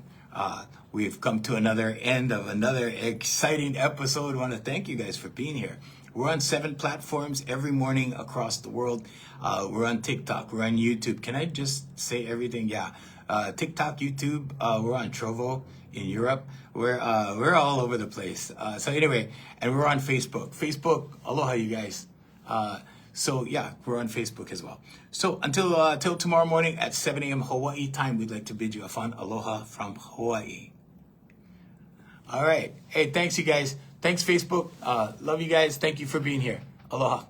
we've come to another end of another exciting episode. I want to thank you guys for being here. We're on 7 platforms every morning across the world. We're on TikTok. We're on YouTube. Can I just say everything? Yeah. TikTok, YouTube. We're on Trovo in Europe. We're all over the place. So anyway, and we're on Facebook. Facebook, aloha, you guys. So yeah, we're on Facebook as well. So until tomorrow morning at 7 a.m. Hawaii time, we'd like to bid you a fond aloha from Hawaii. All right. Hey, thanks you guys. Thanks Facebook. Love you guys. Thank you for being here. Aloha.